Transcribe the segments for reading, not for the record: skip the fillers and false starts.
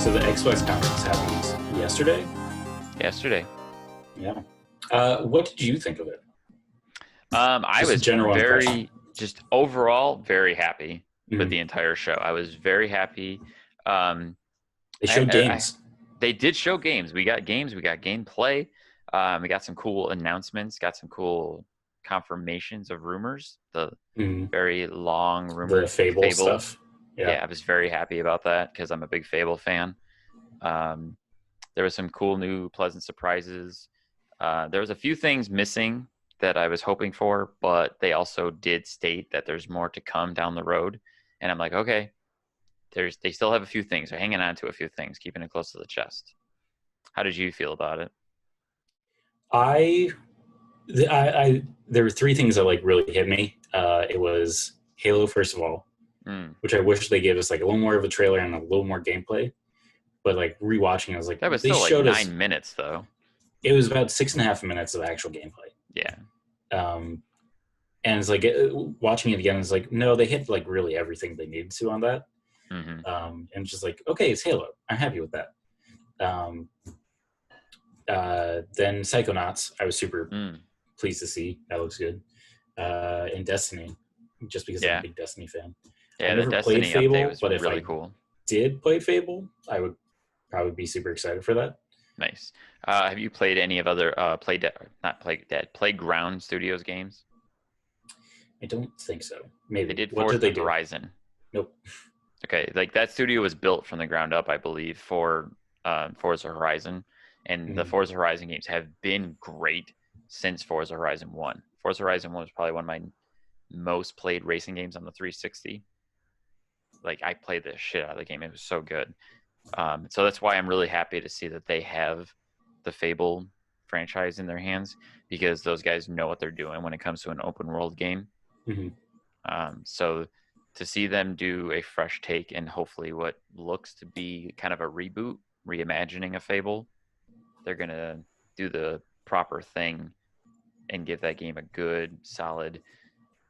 So the Xbox conference happened yesterday. Yesterday. Yeah. What did you think of it? I Just a was general impression. just overall very happy with Mhm. the entire show. I was very happy. Um, They I, showed I, I games. they did show games. We got games. We got gameplay. We got some cool announcements. Got some cool confirmations of rumors. The Mhm. very long The rumored Fable Fable. stuff. Yeah. Yeah, I was very happy about that because I'm a big Fable fan. Um, there was some cool new pleasant surprises. There was a few things missing that I was hoping for, but they also did state that there's more to come down the road. And I'm like, okay, they still have a few things. They're hanging on to a few things, keeping it close to the chest. How did you feel about it? I, there were three things that like really hit me. It was Halo, first of all, Mm, which I wish they gave us like a little more of a trailer and a little more gameplay. But like rewatching, I was like, that was they still like showed us. 9 minutes, though. It was about 6.5 minutes of actual gameplay. Yeah. Um, and it's like watching it again. It's like, no, they hit like really everything they needed to on that. Hmm. And just like, okay, it's Halo. I'm happy with that. Um, then Psychonauts, I was super Mm, pleased to see. That looks good. And Destiny, just because I'm a yeah. big Destiny fan. I've Yeah. The never played Destiny update Fable, was but if really I cool. did play Fable, I would probably be super excited for that. Nice. Have you played any of other not Playground Studios games? I don't think so. They Maybe. did What did Forza they do? Horizon. Nope. Okay, like that studio was built from the ground up, I believe, for Forza Horizon, and the Mm, Forza Horizon games have been great since Forza Horizon 1. Forza Horizon 1 was probably one of my most played racing games on the 360. Like I played the shit out of the game; it was so good. So that's why I'm really happy to see that they have the Fable franchise in their hands because those guys know what they're doing when it comes to an open world game. mhm. So to see them do a fresh take and hopefully what looks to be kind of a reboot, reimagining a Fable, they're gonna do the proper thing and give that game a good, solid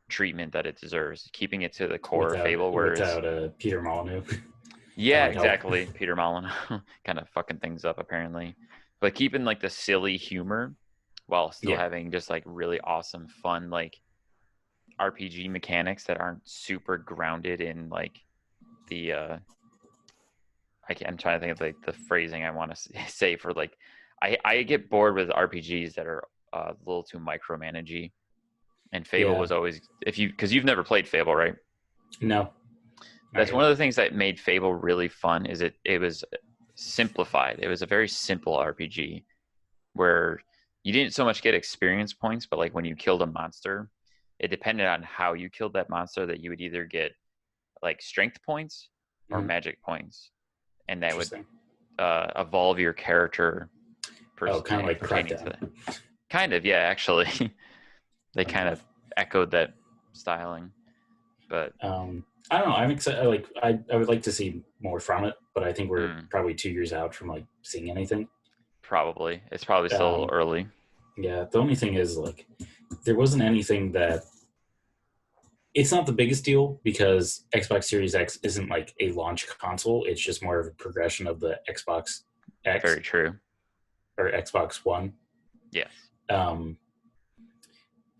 treatment that it deserves, keeping it to the core Fable. Whereas, Without Peter Molyneux. That yeah, might help. exactly, Peter Molyneux kind of fucking things up apparently, but keeping like the silly humor while still Yeah. having just like really awesome, fun like RPG mechanics that aren't super grounded in like the I'm trying to think of like the phrasing I want to say for like I get bored with RPGs that are a little too micromanagey. And Fable Yeah. was always if you because you've never played Fable, right? No. Not That's yet. one of the things that made Fable really fun is it was simplified. It was a very simple RPG where you didn't so much get experience points, but like when you killed a monster, it depended on how you killed that monster that you would either get like strength points or Mhm. magic points, and that would Interesting. evolve your character Oh, kind of like pertaining to Crackdown. that. Kind of, yeah. Actually, they Fun kind enough. of echoed that styling, but I don't know. I'm excited. Like, I would like to see more from it, but I think we're mm, probably 2 years out from like seeing anything. probably it's probably still a little Um, early. yeah. The only thing is like there wasn't anything that. It's not the biggest deal because Xbox Series X isn't like a launch console. It's just more of a progression of the Xbox X Very true. or Xbox One. Yes. Um,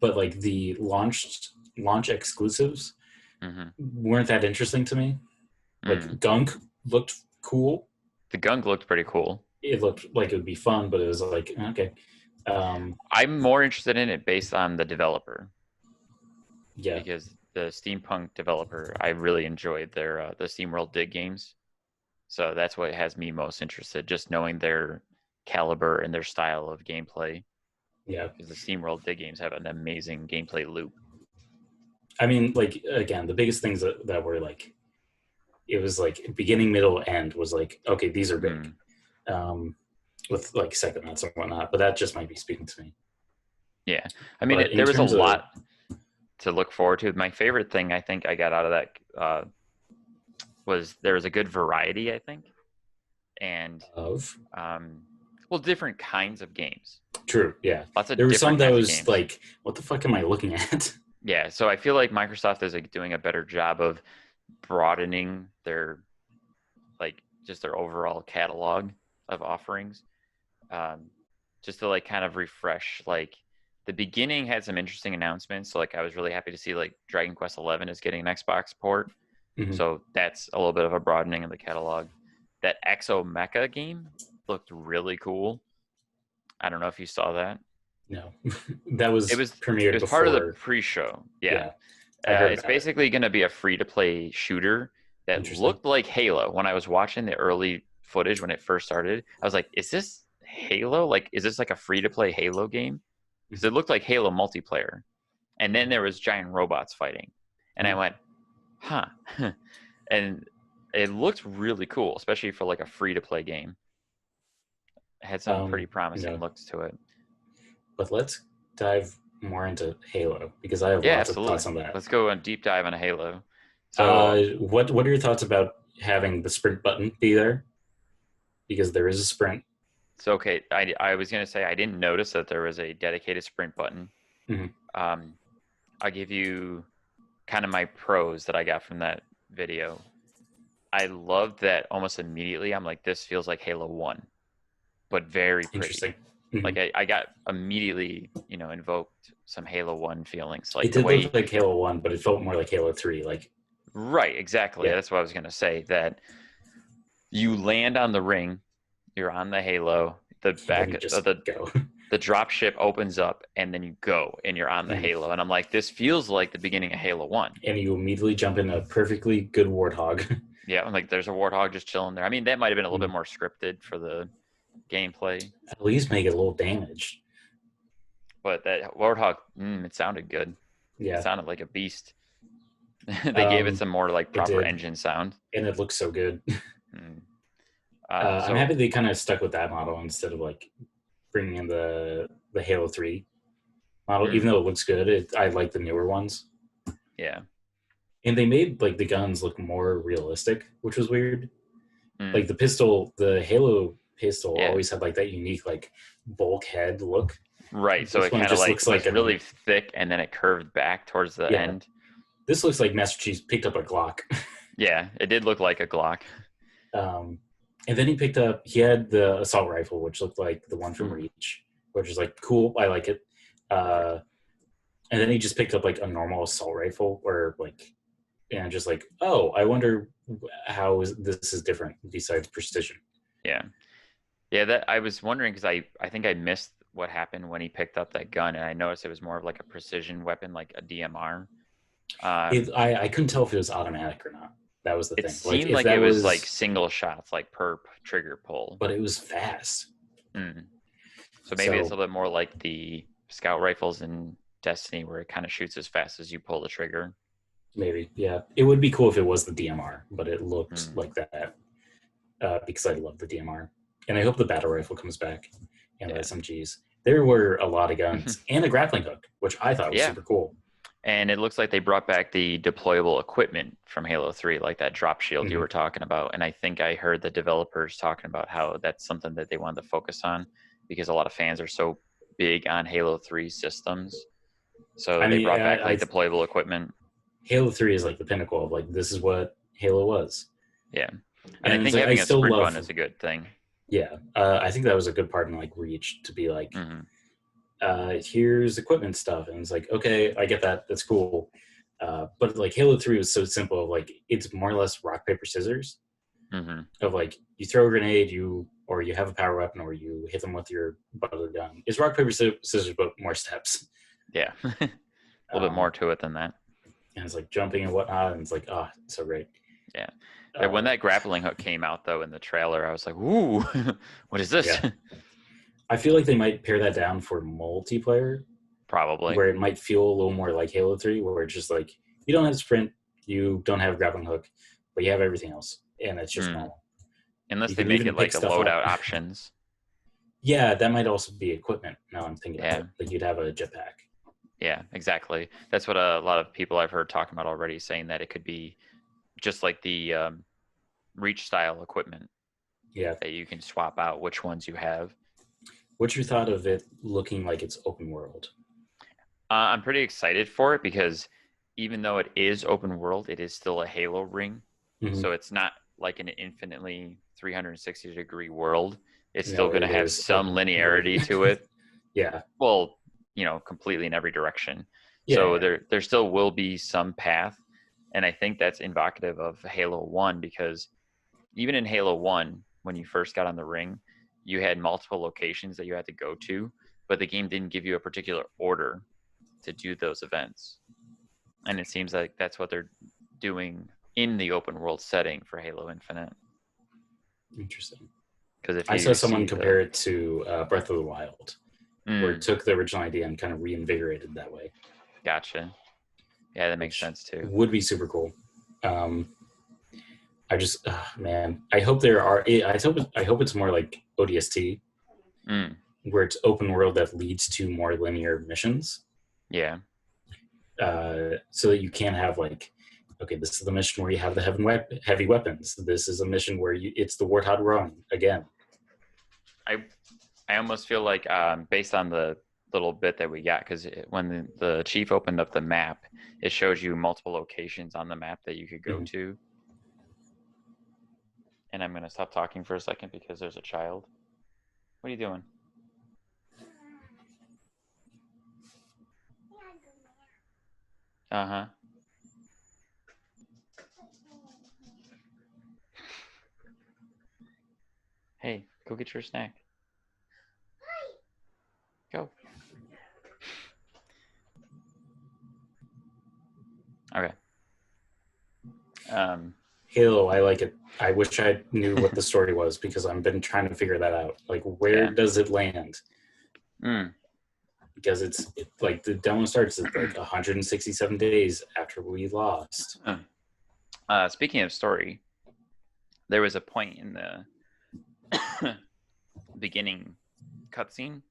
but like the launch exclusives Hmm. weren't that interesting to me. Mm. Like Gunk looked cool. The gunk looked pretty cool. It looked like it would be fun, but it was like okay, I'm more interested in it based on the developer yeah, because the steampunk developer, I really enjoyed their the SteamWorld Dig games. So that's what has me most interested, just knowing their caliber and their style of gameplay. yeah. Because the SteamWorld Dig games have an amazing gameplay loop. I mean, like again, the biggest things that were like it was like beginning, middle, end was like okay, these are big. Mm. Um, with like Psychonauts and whatnot, but that just might be speaking to me. Yeah, I mean, But in there was a terms of lot to look forward to. My favorite thing I think I got out of that was there was a good variety, I think, and of um, well, different kinds of games. true, yeah, Lots of there were some different that kinds of was games. like, what the fuck am I looking at? Yeah, so I feel like Microsoft is like doing a better job of broadening their like just their overall catalog of offerings. Um, just to like kind of refresh, like the beginning had some interesting announcements. So like I was really happy to see like Dragon Quest 11 is getting an Xbox port. Mhm. So that's a little bit of a broadening of the catalog. That Exo Mecha game looked really cool. I don't know if you saw that. No, that It was was it premiered was part of the before. pre-show. Yeah. Yeah, I heard It's about it. basically going to be a free-to-play shooter that Interesting. looked like Halo. When I was watching the early footage when it first started, I was like, "Is this Halo? Like, is this like a free-to-play Halo game?" Because Mhm. it looked like Halo multiplayer. And then there was giant robots fighting, and I Oh, went, "Huh." And it looked really cool, especially for like a free-to-play game. It had some pretty you promising know, looks to it. but let's dive more into Halo because I have Yeah, lots of absolutely. thoughts on that. Let's go on deep dive on Halo. So What are your thoughts about having the sprint button be there? Because there is a sprint. okay, I was gonna say I didn't notice that there was a dedicated sprint button. Mhm. Um, I'll give you kind of my pros that I got from that video. I loved that almost immediately. I'm like, this feels like Halo 1, but very Interesting. pretty. Mhm. Like I got immediately, invoked some Halo 1 feelings. Like It the did look way, like Halo 1, but it felt more like Halo 3. Like, right, exactly. yeah, That's what I was gonna say. That you land on the ring, you're on the Halo, the and then back you of just the go. the drop ship opens up and then you go and you're on the Mhm. Halo. And I'm like, this feels like the beginning of Halo 1. And you immediately jump in a perfectly good warthog. Yeah, I'm like, there's a Warthog just chilling there. I mean, that might have been a little bit Mhm. more scripted for the gameplay, At least make it a little damage. but that Warthog, it sounded good. It Yeah, sounded like a beast. They gave it um, some more like it proper did, engine sound. and it looks so good. Mm. I'm happy So they kind of stuck with that model instead of like bringing in the Halo 3 model. Even mm, though it looks good, I like the newer ones. yeah, And they made like the guns look more realistic, which was weird. mm, Like the Halo pistol yeah, always had like that unique like bulkhead look. right. So This it one kind of just like looks like was a really thick and then it curved back towards the yeah. end. This looks like Master Chief picked up a Glock. Yeah, it did look like a Glock. um, and then he had the assault rifle, which looked like the one from Mm, Reach, which is like cool. I like it. Uh, and then he just picked up like a normal assault rifle, or like, and just like, oh, I wonder how this is different besides precision. yeah. Yeah, that I was wondering because I think I missed what happened when he picked up that gun, and I noticed it was more of like a precision weapon, like a DMR. It, Um, I couldn't tell if it was automatic or not. That was the it thing. Like seemed if like it that was like was, single shots, like per trigger pull. but it was fast. Mm. So maybe it's a So little bit more like the scout rifles in Destiny, where it kind of shoots as fast as you pull the trigger. maybe, yeah, it would be cool if it was the DMR, but it looked Mm. like that because I love the DMR, and I hope the battle rifle comes back and the Yeah, SMGs. There were a lot of guns and a grappling hook, which I thought was yeah. super cool. And it looks like they brought back the deployable equipment from Halo 3, like that drop shield you Mm-hmm. were talking about. And I think I heard the developers talking about how that's something that they wanted to focus on because a lot of fans are so big on Halo 3 systems. So I they mean, brought back like deployable equipment. Halo 3 is like the pinnacle of like this is what Halo was, Yeah. And I and it's think like I having a still sprint button love. is a good thing. Yeah, I think that was a good part in like Reach to be like, Hmm. here's equipment stuff, and it's like, okay, I get that, that's cool. But like Halo 3 was so simple, like it's more or less rock paper scissors Hmm. of like you throw a grenade, or you have a power weapon, or you hit them with your butt of the gun. It's rock paper scissors, but more steps. Yeah. A little bit more Um, to it than that. and it's like jumping and whatnot, and it's like, ah, oh, so great. Yeah. When Uh, that grappling hook came out, though, in the trailer, I was like, ooh, what is this? yeah, I feel like they might pare that down for multiplayer, Probably. where it might feel a little more like Halo 3, where it's just like you don't have sprint, you don't have grappling hook, but you have everything else, and it's just Hmm. normal. Unless You they can make even it pick like a stuff up. loadout options. Yeah, that might also be equipment. Now I'm thinking about Yeah. it. Like you'd have a jetpack. Yeah, exactly. That's what a lot of people I've heard talking about already, saying that it could be just like the reach style equipment Yeah. that you can swap out which ones you have. What's your thought of it looking like it's open world? I'm pretty excited for it because even though it is open world, it is still a Halo ring. Mm-hmm. So it's not like an infinitely 360-degree world, it's still going where to have there's some open world. linearity to it. Yeah. Well, completely in every direction. So Yeah. there still will be some path, and I think that's invocative of Halo 1, because even in Halo 1, when you first got on the ring, you had multiple locations that you had to go to, but the game didn't give you a particular order to do those events. And it seems like that's what they're doing in the open world setting for Halo Infinite. Interesting. Because if I saw you someone see compare it to Breath of the Wild, where it Mm, took the original idea and kind of reinvigorated that way. gotcha. Yeah, that makes Which sense too. would be super cool. I just, man, I hope there are. I hope it's more like ODST, Mm, where it's open world that leads to more linear missions, yeah. so that you can have like, okay, this is the mission where you have the heavy weapons. This is a mission where it's the Warthog Run again. I almost feel like based on the little bit that we got, because when the chief opened up the map, it shows you multiple locations on the map that you could go to. And I'm going to stop talking for a second because there's a child. What are you doing? Uh-huh. Hey, go get your snack. Go. Okay. Halo, I like it. I wish I knew what the story was because I've been trying to figure that out. Like, where Yeah. does it land? Mm. Because it's like the demo starts at like 167 days after we lost. Speaking of story, there was a point in the beginning cutscene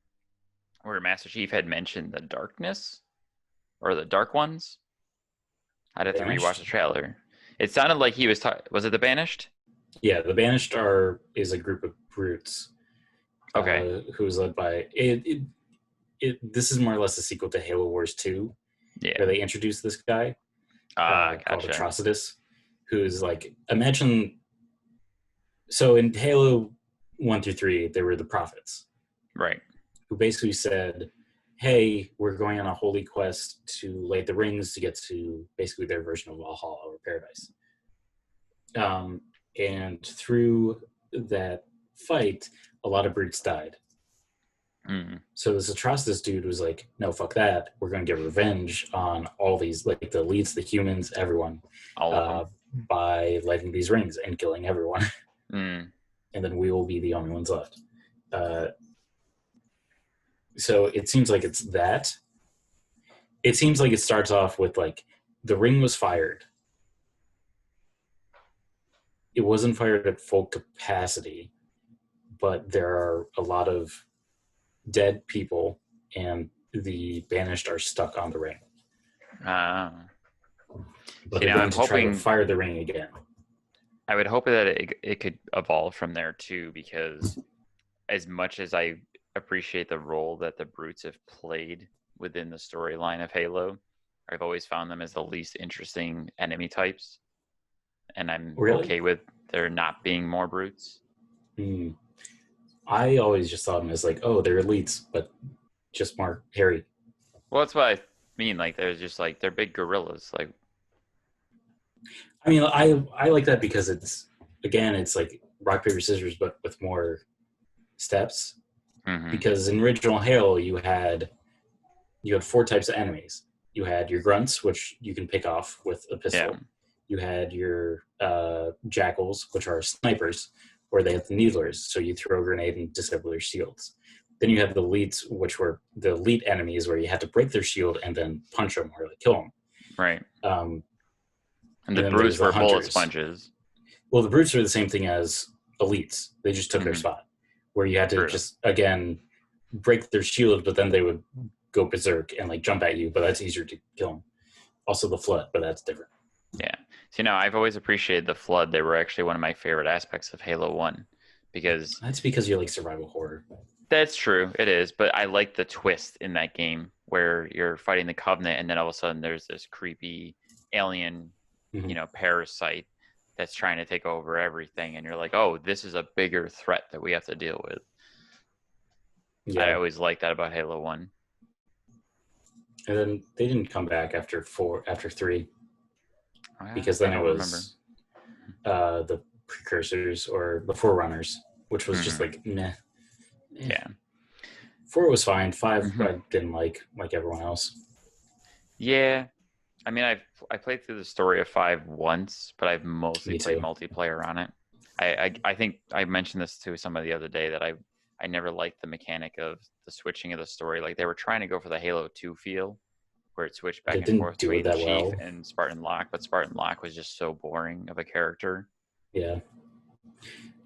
where Master Chief had mentioned the darkness or the dark ones. I'd have to rewatch the trailer. It sounded like he was was it the Banished? Yeah, the Banished is a group of brutes. Okay. Who's led by this is more or less a sequel to Halo Wars 2, Yeah. where they introduced this guy Gotcha. called Atrocitus, who's like, imagine. So in Halo 1 through 3, there were the prophets, right? Who basically said, "Hey, we're going on a holy quest to light the rings to get to basically their version of Valhalla or Paradise." And through that fight, a lot of brutes died. Mm. So this Atrocitus dude was like, "No, fuck that. We're going to get revenge on all these, like the elites, the humans, everyone, All of them, by lighting these rings and killing everyone, and then we will be the only ones left." So it seems like it's that. It seems like it starts off with like the ring was fired. It wasn't fired at full capacity, but there are a lot of dead people, and the Banished are stuck on the ring. But they're going to try to fire the ring again. I would hope that it could evolve from there too, because as much as I appreciate the role that the brutes have played within the storyline of Halo, I've always found them as the least interesting enemy types, and I'm okay with there not being more brutes. I always just thought them as like, oh, they're elites, but just more hairy. Well, that's what I mean. Like, they're just like, they're big gorillas. Like, I mean, I like that because it's like rock, paper, scissors, but with more steps. Mm-hmm. Because in original Halo, you had 4 types of enemies. You had your grunts, which you can pick off with a pistol. Yeah. You had your jackals, which are snipers, or they have the needlers, so you throw a grenade and disable their shields. Then you have the elites, which were the elite enemies, where you had to break their shield and then punch them or kill them. Right. And the brutes were bullet sponges. Well, the brutes are the same thing as elites. They just took their spot, where you had to just, again, break their shield, but then they would go berserk and like jump at you, but that's easier to kill them. Also the flood, but that's different. Yeah. So, I've always appreciated the flood. They were actually one of my favorite aspects of Halo 1, because... That's because you like survival horror. That's true. It is. But I like the twist in that game where you're fighting the Covenant and then all of a sudden there's this creepy alien, parasite that's trying to take over everything, and you're like, oh, this is a bigger threat that we have to deal with. I Yeah, always liked that about Halo 1. and then they didn't come back after three, because I then it don't remember. was the precursors or the forerunners, which was just Mm-hmm. like meh. Yeah. 4 was fine. 5 Mm-hmm. I didn't like everyone else. Yeah. I mean, I played through the story of 5 once, but I've mostly Me played too. multiplayer on it. I think I mentioned this to somebody the other day that I never liked the mechanic of the switching of the story. Like they were trying to go for the Halo 2 feel, where it switched But back it and didn't forth do it between that Chief well. and Spartan Locke, but Spartan Locke was just so boring of a character. Yeah.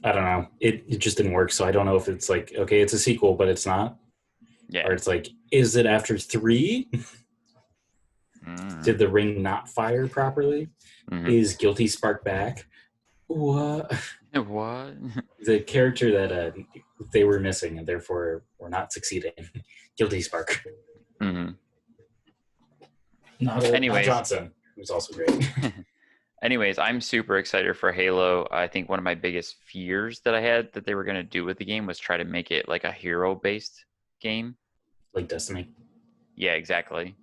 I don't know. It just didn't work. So I don't know if it's like, okay, it's a sequel, but it's not. Or Yeah. it's like, is it after 3? Mm-hmm. Did the ring not fire properly? Mm-hmm. Is Guilty Spark back? What? What? The character that they were missing and therefore were not succeeding. Guilty Spark. Mm-hmm. Not Anyways, Johnson, who's also great. anyways, I'm super excited for Halo. I think one of my biggest fears that I had that they were going to do with the game was try to make it like a hero-based game. Like Destiny. Yeah, exactly.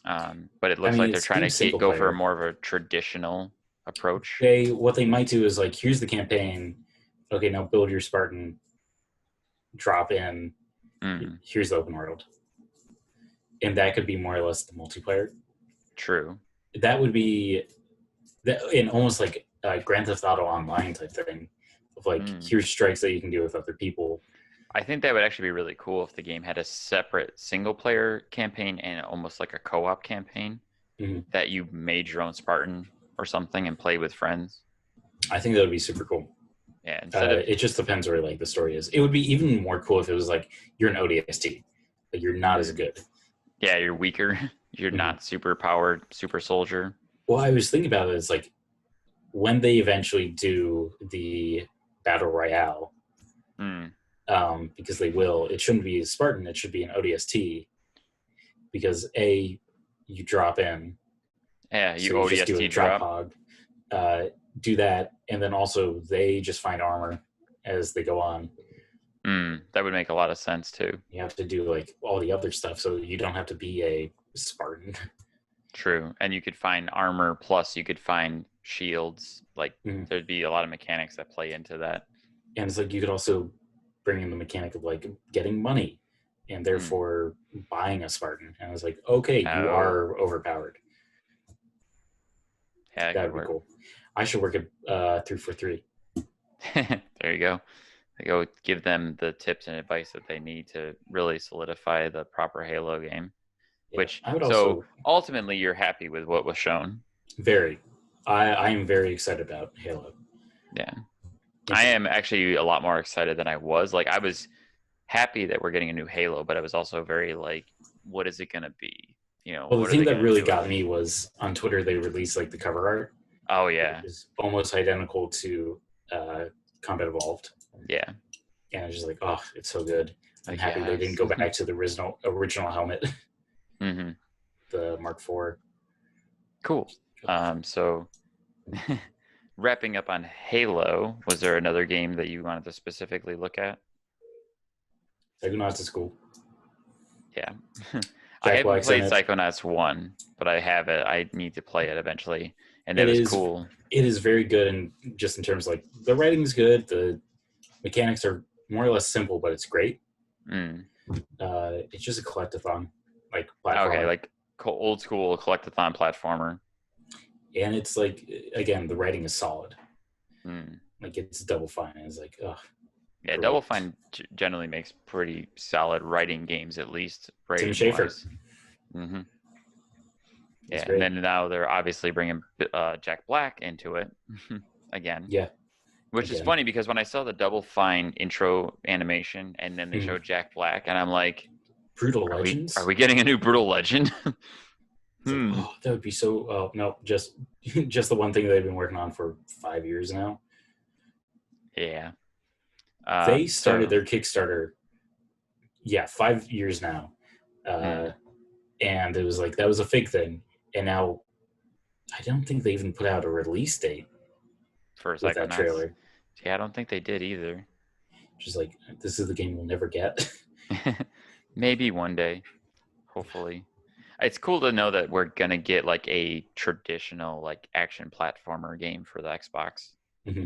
But it I looks mean, like they're it's trying deemed to single go for player. more of a traditional approach. What they might do is like, here's the campaign. Okay, now build your Spartan. Drop in. Mm, Here's the open world, and that could be more or less the multiplayer. true. That would be that in almost like a Grand Theft Auto Online type thing. Of like, Mm. here's strikes that you can do with other people. I think that would actually be really cool if the game had a separate single player campaign and almost like a co-op campaign Mm-hmm. that you made your own Spartan or something and play with friends. I think that would be super cool. Yeah, instead of It just depends where like the story is. It would be even more cool if it was like you're an ODST, like you're not as good. yeah, you're weaker. You're Mm-hmm. not super powered, super soldier. Well, I was thinking about it as like when they eventually do the battle royale, Mm. because they will. It shouldn't be a Spartan. It should be an ODST, because you drop in, Yeah, so you you just do a ODST drop drop. hog, do that, and then also they just find armor as they go on. That would make a lot of sense too. You have to do like all the other stuff, so you don't have to be a Spartan. True. And you could find armor plus you could find shields. Like there'd be a lot of mechanics that play into that. And it's like you could also bring in the mechanic of like getting money and therefore buying a Spartan. And I was like, okay, you are overpowered. Yeah, that would be cool. I should work at 343. There you go. They go give them the tips and advice that they need to really solidify the proper Halo game. Yeah. Which I would also ultimately you're happy with what was shown. Very. I am very excited about Halo. Yeah. I am actually a lot more excited than I was. Like I was happy that we're getting a new Halo, but I was also very like, what is it gonna be? You know, well, the thing that really got me was on Twitter they released like the cover art. Oh yeah. Which is almost identical to Combat Evolved. Yeah. And I was just like, oh, it's so good. I'm happy they didn't go back to the original helmet. Mm-hmm. The Mark IV. Cool. So wrapping up on Halo, was there another game that you wanted to specifically look at? Psychonauts is cool. Yeah. I haven't played Psychonauts 1, but I have it. I need to play it eventually. And it was cool. It is very good, and just in terms of like the writing's good, the mechanics are more or less simple, but it's great. It's just a collectathon, like platformer. Okay, like old school collectathon platformer. And it's like, again, the writing is solid. Like it's Double Fine. It's like, ugh. Yeah, Double Fine generally makes pretty solid writing games, at least. Tim Schafer. Mm-hmm. Yeah, and then now they're obviously bringing Jack Black into it again. Yeah. Which is funny because when I saw the Double Fine intro animation and then they showed Jack Black, and I'm like, Brutal Legends? Are we getting a new Brutal Legend? Like, oh, that would be so. No, just the one thing they've been working on for 5 years now. Yeah. They started their Kickstarter. Yeah, 5 years now. And it was like, that was a fake thing. And now I don't think they even put out a release date. for with that Psychonauts. trailer. Yeah, I don't think they did either. Just like, this is the game we'll never get. Maybe one day, hopefully. It's cool to know that we're gonna get like a traditional like action platformer game for the Xbox, Mm-hmm.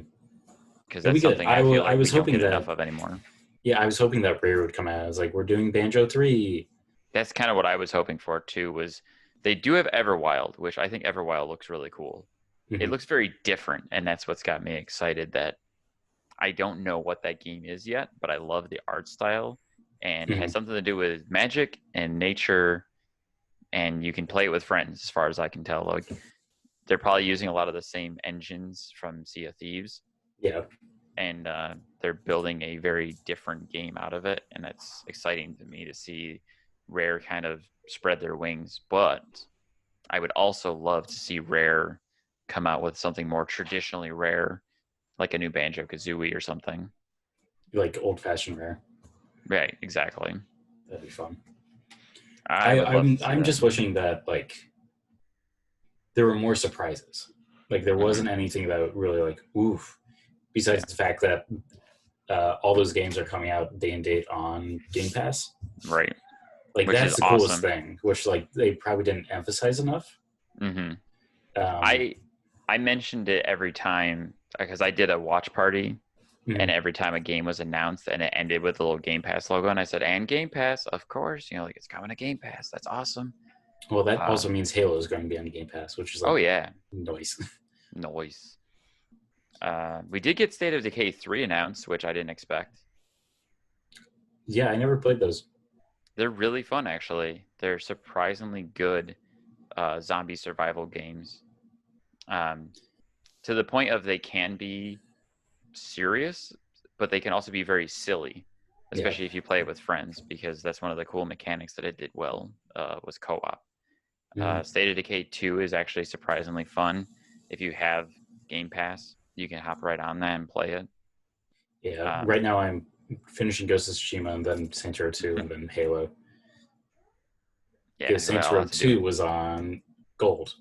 because It'll be that's good. something I feel I like we was don't hoping get that, enough of anymore. yeah, I was hoping that Rare would come out. I was like, we're doing Banjo 3. That's kind of what I was hoping for too. Was they do have Everwild, which I think Everwild looks really cool. It Mm-hmm. looks very different, and that's what's got me excited. That I don't know what that game is yet, but I love the art style, and it has Mm-hmm. something to do with magic and nature, and you can play it with friends, as far as I can tell. Like they're probably using a lot of the same engines from Sea of Thieves, Yeah. and they're building a very different game out of it, and that's exciting to me to see Rare kind of spread their wings. But I would also love to see Rare come out with something more traditionally Rare, like a new Banjo Kazooie or something. Like old fashioned Rare. Right, exactly. That'd be fun. I would love to see I'm that. just wishing that like there were more surprises. Like there Mm-hmm. wasn't anything that really like oof. Besides Yeah, the fact that all those games are coming out day and date on Game Pass. right. Like Which is that's the coolest awesome. thing, which like they probably didn't emphasize enough. Mm-hmm. Um, I mentioned it every time because I did a watch party, and mhm. every time a game was announced and it ended with a little Game Pass logo, and I said, "And Game Pass, of course, like it's coming to Game Pass. That's awesome." Well, that Uh, also means Halo is going to be on Game Pass, which is oh like yeah, noise. noise. We did get State of Decay 3 announced, which I didn't expect. Yeah, I never played those. They're really fun, actually. They're surprisingly good zombie survival games. Um, to the point of they can be serious, but they can also be very silly, Yeah. especially if you play it with friends, because that's one of the cool mechanics that it did well, was co-op. Mm. State of Decay 2 is actually surprisingly fun. If you have Game Pass, you can hop right on that and play it. Yeah. Um, Right now I'm finishing Ghost of Tsushima and then Saints Row 2 and then Halo. yeah, Because you got Saints a Row lot to do. 2 was on Gold.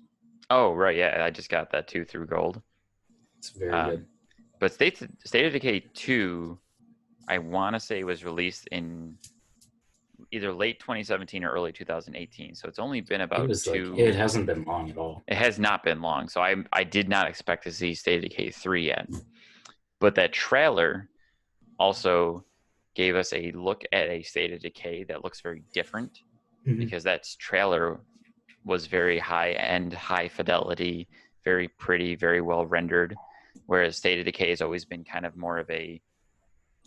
Oh, right, yeah, I just got that too through Gold. It's very good. Um, but State of Decay 2, I want to say was released in either late 2017 or early 2018. So it's only been It about was like, it two. hasn't been long at all. It has not been long. So I did not expect to see State of Decay 3 yet. But that trailer also gave us a look at a State of Decay that looks very different, Mm-hmm. because that trailer was very high end, high fidelity, very pretty, very well rendered. Whereas State of Decay has always been kind of more of a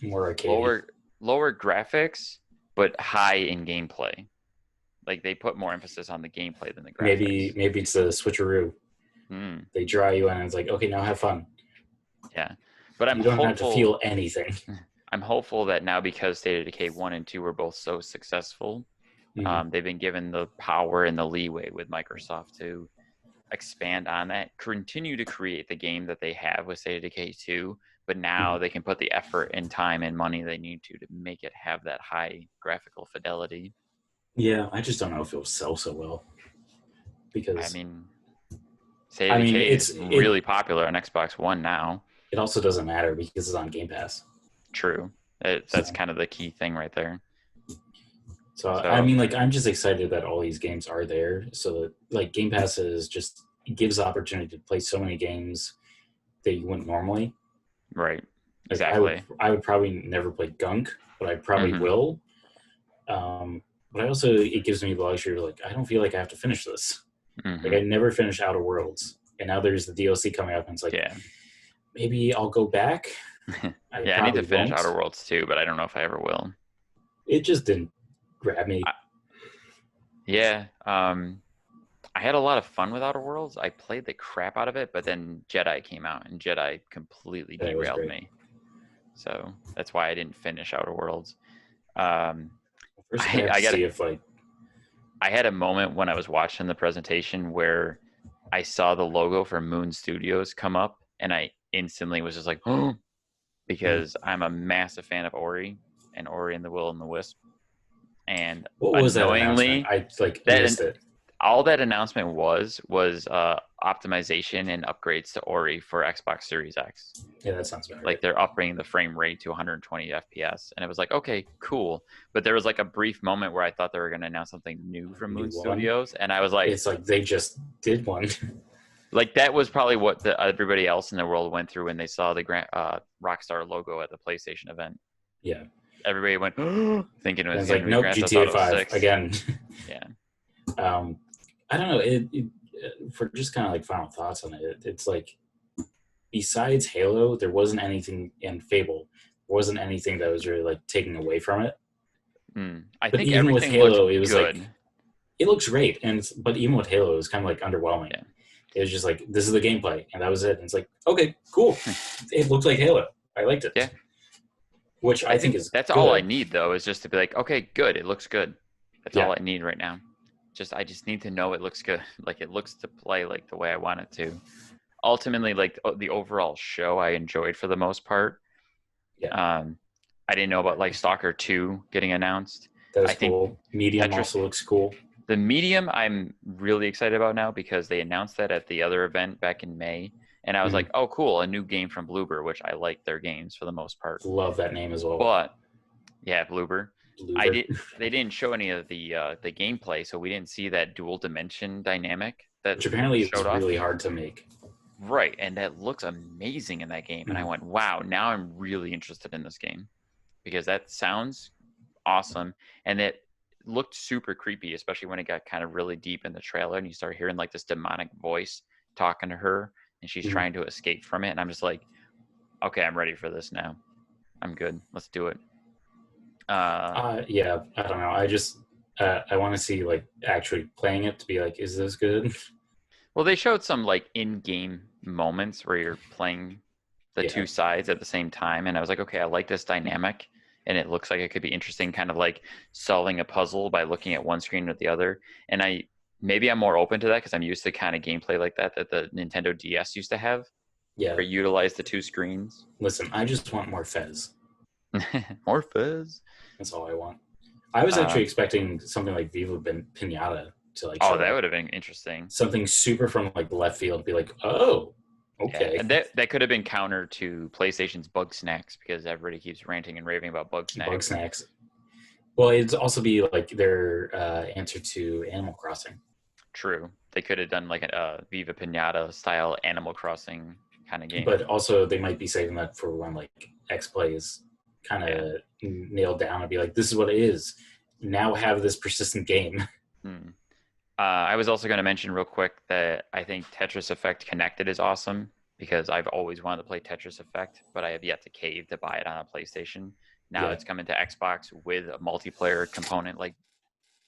More arcadey. lower graphics, but high in gameplay. Like they put more emphasis on the gameplay than the graphics. Maybe it's a switcheroo. Mm, They draw you in and it's like, okay, now have fun. yeah, but I'm You don't have to hopeful. feel anything. I'm hopeful that now, because State of Decay 1 and 2 were both so successful, Mm-hmm. they've been given the power and the leeway with Microsoft to expand on that, continue to create the game that they have with State of Decay 2, but now Mm-hmm. they can put the effort and time and money they need to make it have that high graphical fidelity. Yeah, I just don't know if it'll sell so well I because mean, State of I mean Decay is really popular on Xbox One now. it also doesn't matter because it's on Game Pass. True. So That's kind of the key thing right there. so I So, mean, like I'm just excited that all these games are there. So that like Game Pass is just gives the opportunity to play so many games that you wouldn't normally. right. Like Exactly. I would probably never play Gunk, but I probably Mm-hmm. will. But I also it gives me the luxury of like I don't feel like I have to finish this. Like Mm-hmm. I never finished Outer Worlds, and now there's the DLC coming up, and it's like Yeah. maybe I'll go back. I Yeah, I need to probably finish won't. Outer Worlds too, but I don't know if I ever will. It just didn't grab me. Yeah. I had a lot of fun with Outer Worlds. I played the crap out of it, but then Jedi came out, and Jedi completely That was derailed great. me. So that's why I didn't finish Outer Worlds. Um, First, I have I to got see if like I had a moment when I was watching the presentation where I saw the logo for Moon Studios come up, and I instantly was just like, oh, because I'm a massive fan of Ori and Ori and the Will and the Wisp. And what was that announcement? unknowingly, I like that missed it. all that announcement was optimization and upgrades to Ori for Xbox Series X. Yeah, that sounds about Like right. they're upping the frame rate to 120 FPS, and it was like, okay, cool. But there was like a brief moment where I thought they were going to announce something new from New Moon one. Studios, and I was like, It's like they just did one. that was probably what everybody else in the world went through when they saw the Rockstar logo at the PlayStation event. Yeah. Everybody went thinking it And was it's going to like, be nope, Grand Theft Auto GTA 5 6. again. Yeah. I don't know. For just kind of like final thoughts on it, it's like, besides Halo, there wasn't anything in Fable. There wasn't anything that was really like taking away from it. I But think even with everything looked Halo, it was good. like, it looks great. But even with Halo, it was kind of like underwhelming. Yeah. It was just like, this is the gameplay, and that was it. And it's like, okay, cool. It looked like Halo. I liked it. Yeah. Which I think is that's good. all I need, though, is just to be like, okay, good. It looks good. That's Yeah. all I need right now. I just need to know it looks good. Like it looks to play like the way I want it to. Ultimately, like the overall show, I enjoyed for the most part. Yeah. I didn't know about like Stalker 2 getting announced. That was I think cool. Medium Tetris, also looks cool. the Medium, I'm really excited about now because they announced that at the other event back in May. And I was like, oh, cool, a new game from Bloober, which I like their games for the most part. Love that name as well. But yeah, Bloober. They didn't show any of the gameplay, so we didn't see that dual dimension dynamic that which apparently is really hard to make. Right, and that looks amazing in that game. And I went, wow, now I'm really interested in this game because that sounds awesome, and it looked super creepy, especially when it got kind of really deep in the trailer and you start hearing like this demonic voice talking to her, and she's trying to escape from it. And I'm just like, okay, I'm ready for this now. I'm good. Let's do it. Yeah, I don't know. I just I want to see like actually playing it to be like, is this good? Well, they showed some like in-game moments where you're playing the two sides at the same time, and I was like, okay, I like this dynamic, and it looks like it could be interesting, kind of like solving a puzzle by looking at one screen or the other. And maybe I'm more open to that because I'm used to kind of gameplay like that the Nintendo DS used to have. Yeah, or utilize the two screens. Listen, I just want more Fez. More Fez. That's all I want. I was actually expecting something like Viva Pinata to like. Oh, that would have been interesting. Something super from like left field, be like, oh, okay. Yeah. And that could have been counter to PlayStation's Bug Snacks because everybody keeps ranting and raving about Bug Snacks. Bug Snacks. Well, it'd also be like their answer to Animal Crossing. True. They could have done like a Viva Pinata style Animal Crossing kind of game. But also, they might be saving that for when like X Play is kind of nailed down and be like, this is what it is. Now have this persistent game. I was also going to mention real quick that I think Tetris Effect Connected is awesome because I've always wanted to play Tetris Effect, but I have yet to cave to buy it on a PlayStation. Now it's coming to Xbox with a multiplayer component like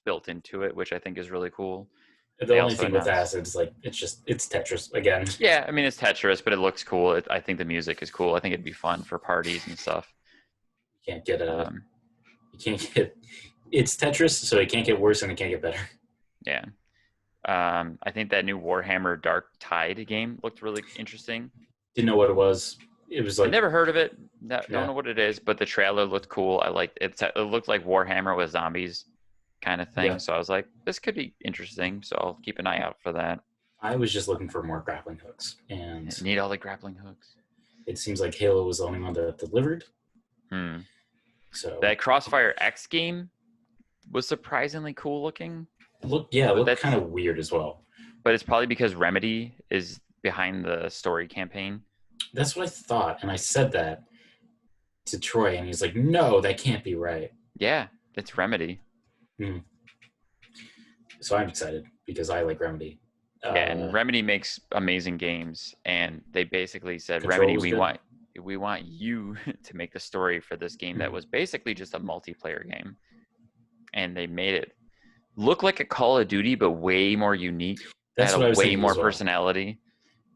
built into it, which I think is really cool. The only thing with that is like it's Tetris again. Yeah, I mean it's Tetris, but it looks cool. I think the music is cool. I think it'd be fun for parties and stuff. You can't get it's Tetris, so it can't get worse and it can't get better. Yeah. I think that new Warhammer Dark Tide game looked really interesting. Didn't know what it was. It was like I never heard of it. Don't know what it is, but the trailer looked cool. I liked it. It looked like Warhammer with zombies kind of thing. Yeah. So I was like, this could be interesting. So I'll keep an eye out for that. I was just looking for more grappling hooks, and need all the grappling hooks. It seems like Halo was the only one that delivered. So that Crossfire X game was surprisingly cool looking. Looked kind of weird as well. But it's probably because Remedy is behind the story campaign. That's what I thought, and I said that to Troy, and he's like, "No, that can't be right." Yeah, it's Remedy. So I'm excited because I like Remedy. And Remedy makes amazing games, and they basically said, "Remedy, we want you to make the story for this game that was basically just a multiplayer game," and they made it look like a Call of Duty, but way more unique. That's what I was way more personality.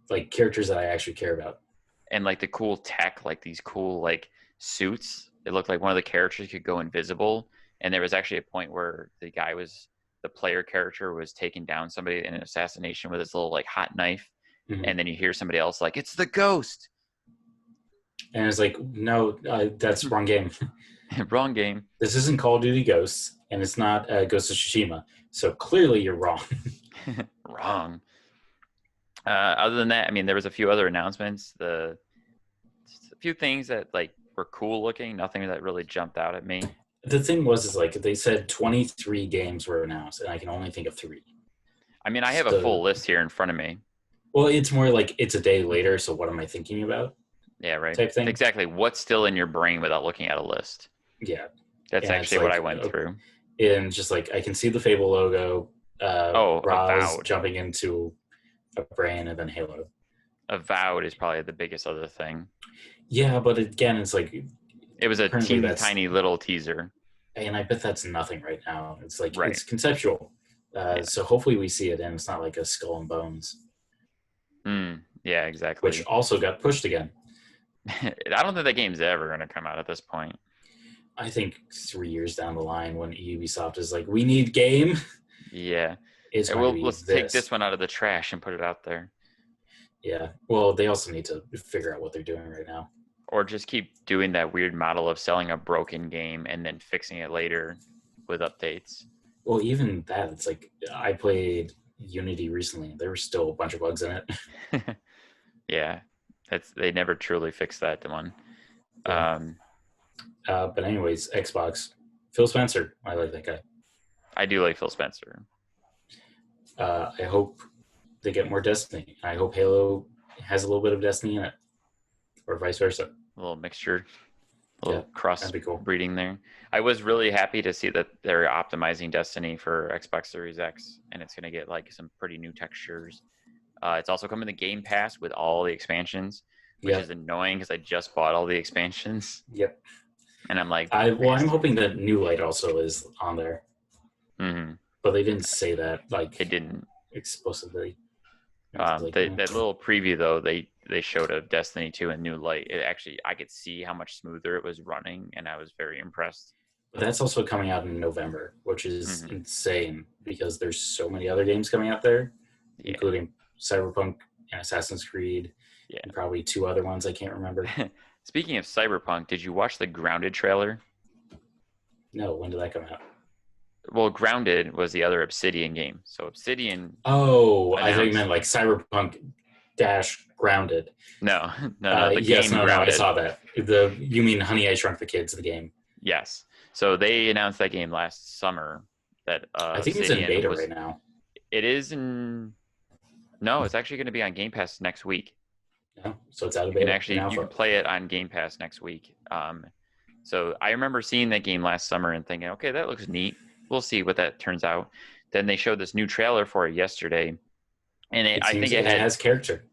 Like characters that I actually care about. And like the cool tech, like these cool like suits. It looked like one of the characters could go invisible. And there was actually a point where the player character was taking down somebody in an assassination with his little like hot knife. And then you hear somebody else like, it's the ghost. And it's like, no, that's wrong game. Wrong game. This isn't Call of Duty Ghosts, and it's not Ghost of Tsushima. So clearly you're wrong. Wrong. Other than that, I mean, there was a few other announcements. Just a few things that like were cool looking. Nothing that really jumped out at me. The thing was, is like they said 23 games were announced, and I can only think of 3. I mean, I have a So, full list here in front of me. well, it's more like it's a day later, so what am I thinking about? Yeah, right. Type thing. Exactly. What's still in your brain without looking at a list? Yeah, That's and it's actually what I like, went through. and just like I can see the Fable logo, Oh, Roz Avowed. jumping into a brain, and then Halo. Avowed is probably the biggest other thing. Yeah, but again, it's like It was a currently teeny that's, tiny little teaser. and I bet that's nothing right now. It's like Right. it's conceptual. Yeah. So hopefully we see it, and it's not like a Skull and Bones, Yeah, which exactly. also got pushed again. I don't think that game's ever going to come out at this point. I think 3 years down the line, when Ubisoft is like, "We need game," Yeah. it's And going to be let's take this this. one out of the trash and put it out there. Yeah. Well, they also need to figure out what they're doing right now. Or just keep doing that weird model of selling a broken game and then fixing it later with updates. Well, even that, it's like I played Unity recently. There were still a bunch of bugs in it. Yeah. They never truly fixed that one. Yeah. But anyways, Xbox. Phil Spencer. I like that guy. I do like Phil Spencer. I hope they get more Destiny. I hope Halo has a little bit of Destiny in it, or vice versa. A little mixture, a little That'd be cool. cross-breeding there. I was really happy to see that they're optimizing Destiny for Xbox Series X, and it's going to get like some pretty new textures. It's also coming to Game Pass with all the expansions, which is annoying because I just bought all the expansions. Yep. And I'm like, I'm hoping that New Light also is on there, but they didn't say that like It didn't. explicitly. That little preview though, they showed of Destiny 2 and New Light. It actually, I could see how much smoother it was running, and I was very impressed. But that's also coming out in November, which is insane because there's so many other games coming out there, including Cyberpunk and Assassin's Creed, and probably 2 other ones I can't remember. Speaking of Cyberpunk, did you watch the Grounded trailer? No, when did that come out? Well, Grounded was the other Obsidian game. So Obsidian. Oh, I thought you meant like Cyberpunk dash Grounded. No. The yes, game no, Grounded. I saw that. You mean Honey, I Shrunk the Kids, the game? Yes. So they announced that game last summer. That I think Obsidian it's in beta right now. It is in. No, it's actually going to be on Game Pass next week. Yeah, so it's out of beta. You can play it on Game Pass next week. So I remember seeing that game last summer and thinking, okay, that looks neat. We'll see what that turns out. Then they showed this new trailer for it yesterday, and I think it has character.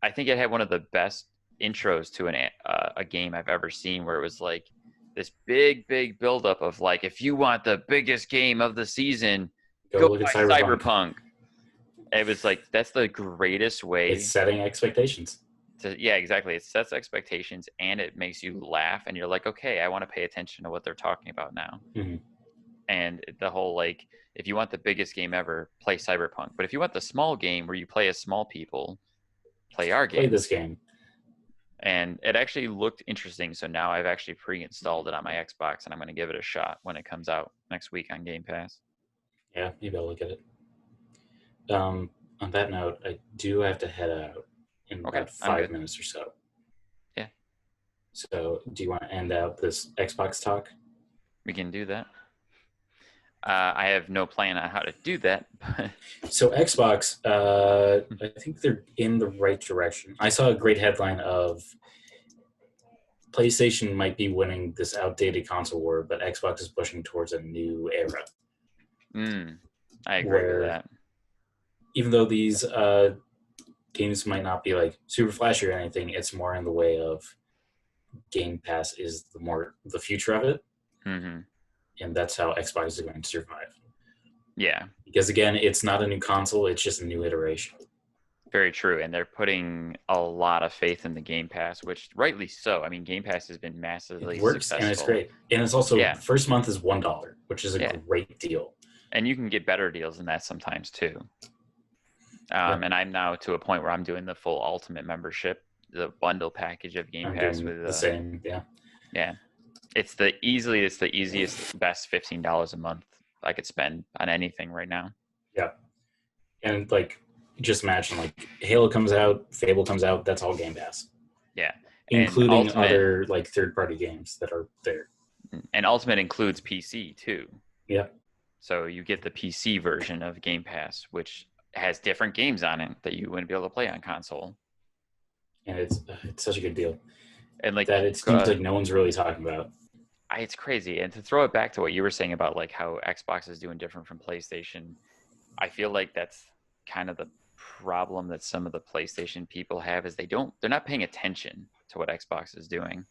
I think it had one of the best intros to a game I've ever seen, where it was like this big buildup of like, if you want the biggest game of the season, go look buy at Cyberpunk. It was like, that's the greatest way. It's setting expectations. Yeah, exactly. It sets expectations and it makes you laugh, and you're like, okay, I want to pay attention to what they're talking about now. And the whole like, if you want the biggest game ever, play Cyberpunk. But if you want the small game where you play as small people, play our game. Play this game. And it actually looked interesting. So now I've actually pre-installed it on my Xbox, and I'm going to give it a shot when it comes out next week on Game Pass. Yeah, maybe I'll look at it. On that note, I do have to head out in about 5 minutes or so. Yeah. So do you want to end out this Xbox talk? We can do that. I have no plan on how to do that. So Xbox, I think they're in the right direction. I saw a great headline of PlayStation might be winning this outdated console war, but Xbox is pushing towards a new era. I agree with that. Even though these games might not be like super flashy or anything, it's more in the way of Game Pass is the future of it. And that's how Xbox is going to survive. Yeah. Because again, it's not a new console, it's just a new iteration. Very true. And they're putting a lot of faith in the Game Pass, which rightly so. I mean, Game Pass has been massively successful. And it's great. And it's also, first month is $1, which is a great deal. And you can get better deals than that sometimes too. And I'm now to a point where I'm doing the full Ultimate membership, the bundle package of Game Pass with the same, yeah. It's the easiest, best $15 a month I could spend on anything right now. Yeah. And like, just imagine like Halo comes out, Fable comes out. That's all Game Pass, Yeah. And including Ultimate other like third-party games that are there. includes PC too. Yeah, So you get the PC version of Game Pass, which has different games on it that you wouldn't be able to play on console. and it's such a good deal And like that it seems like no one's really talking about. it's crazy. And to throw it back to what you were saying about like how Xbox is doing different from PlayStation, I feel like that's kind of the problem that some of the PlayStation people have is they're not paying attention to what Xbox is doing,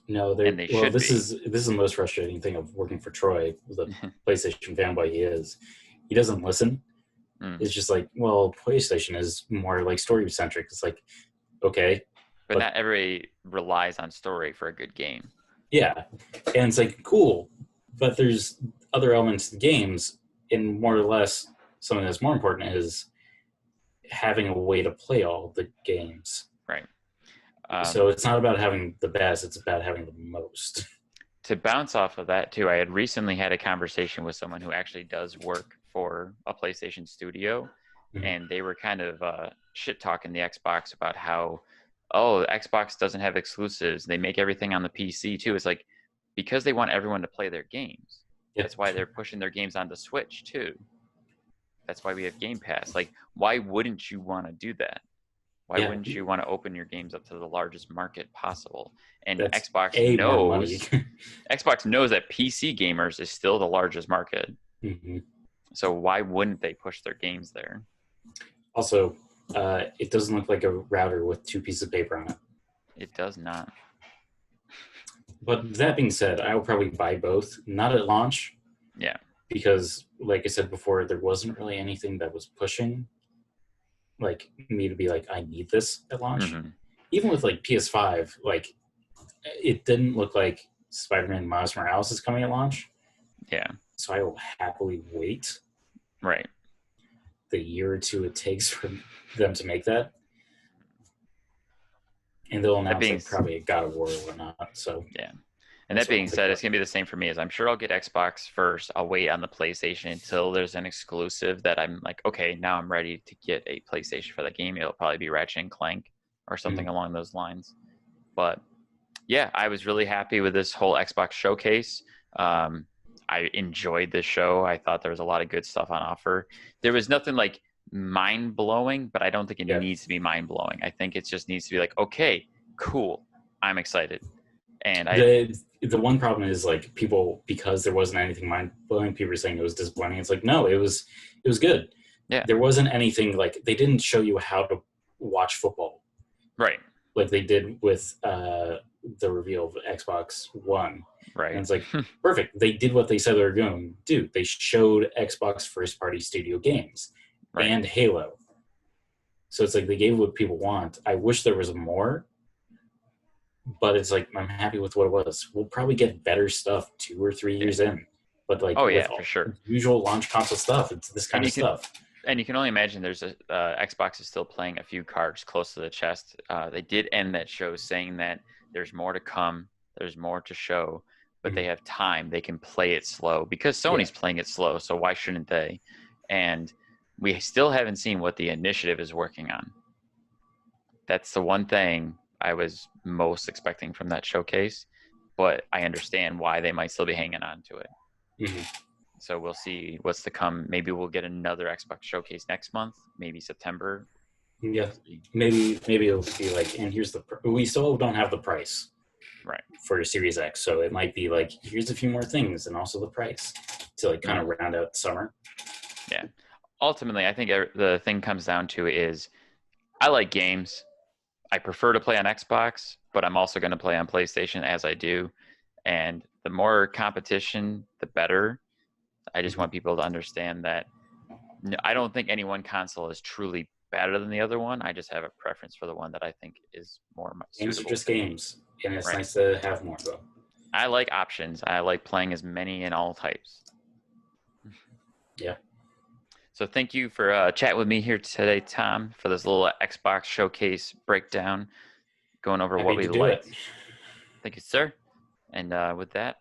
No, and they're they well. should This be. is the most frustrating thing of working for Troy, the PlayStation fanboy he is. He doesn't listen. Mm. It's just like, well, PlayStation is more like story centric. It's like, okay, But but not everybody relies on story for a good game. yeah, and it's like cool, but there's other elements to games, and more or less something that's more important is having a way to play all the games. Right. So it's not about having the best; it's about having the most. To bounce off of that too, I had recently had a conversation with someone who actually does work for a PlayStation studio, Mhm. and they were kind of shit talking the Xbox about how, oh, Xbox doesn't have exclusives. They make everything on the PC too. It's like because they want everyone to play their games. Yeah, That's why they're pushing their games onto Switch too. That's why we have Game Pass. Like, why wouldn't you want to do that? Why yeah, wouldn't you want to open your games up to the largest market possible? And that's a more money. Xbox knows that PC gamers is still the largest market. Mm-hmm. So why wouldn't they push their games there? Also, it doesn't look like a router with two pieces of paper on it. It does not. But that being said, I will probably buy both, not at launch, Yeah. because, like I said before, there wasn't really anything that was pushing like me to be like, I need this at launch. Mm-hmm. Even with like PS5, like it didn't look like Spider-Man Miles Morales is coming at launch. Yeah. So I will happily wait Right. the year or two it takes for them to make that. And they'll That announce being like probably a God of War or whatnot. So yeah. And that being said, it's gonna be the same for me. As I'm sure I'll get Xbox first. I'll wait on the PlayStation until there's an exclusive that I'm like, okay, now I'm ready to get a PlayStation for that game. It'll probably be Ratchet and Clank or something along those lines. But yeah, I was really happy with this whole Xbox showcase. I enjoyed this show. I thought there was a lot of good stuff on offer. There was nothing like mind blowing, but I don't think it yeah. needs to be mind blowing. I think it just needs to be like, okay, cool, I'm excited. And The one problem is like people, because there wasn't anything mind blowing, people are saying it was disappointing. It's like, no, it was good. Yeah. There wasn't anything like they didn't show you how to watch football. Right. Like they did with the reveal of Xbox One. Right. And it's like, perfect. They did what they said they were going to do. They showed Xbox first party studio games right. and Halo. So it's like they gave what people want. I wish there was more, but it's like I'm happy with what it was. We'll probably get better stuff 2 or 3 years in. But like for sure. Usual launch console stuff, it's this kind of stuff. And you can only imagine there's Xbox is still playing a few cards close to the chest. They did end that show saying that there's more to come, there's more to show, but they have time. They can play it slow because Sony's playing it slow. So why shouldn't they? And we still haven't seen what the initiative is working on. That's the one thing I was most expecting from that showcase, but I understand why they might still be hanging on to it. Mm-hmm. So we'll see what's to come. Maybe we'll get another Xbox showcase next month, maybe September. Yeah, maybe it'll be like, and here's we still don't have the price right for Series X, so it might be like, here's a few more things and also the price to like kind of round out summer. Yeah, ultimately, I think the thing comes down to is I like games. I prefer to play on Xbox, but I'm also going to play on PlayStation as I do. And the more competition, the better. I just want people to understand that I don't think any one console is truly better than the other one. I just have a preference for the one that I think is more suitable. Games are just games, and it's nice to have more, though. I like options. I like playing as many and all types. Yeah. So thank you for chatting with me here today, Tom, for this little Xbox showcase breakdown, going over what we liked. Thank you, sir. And with that,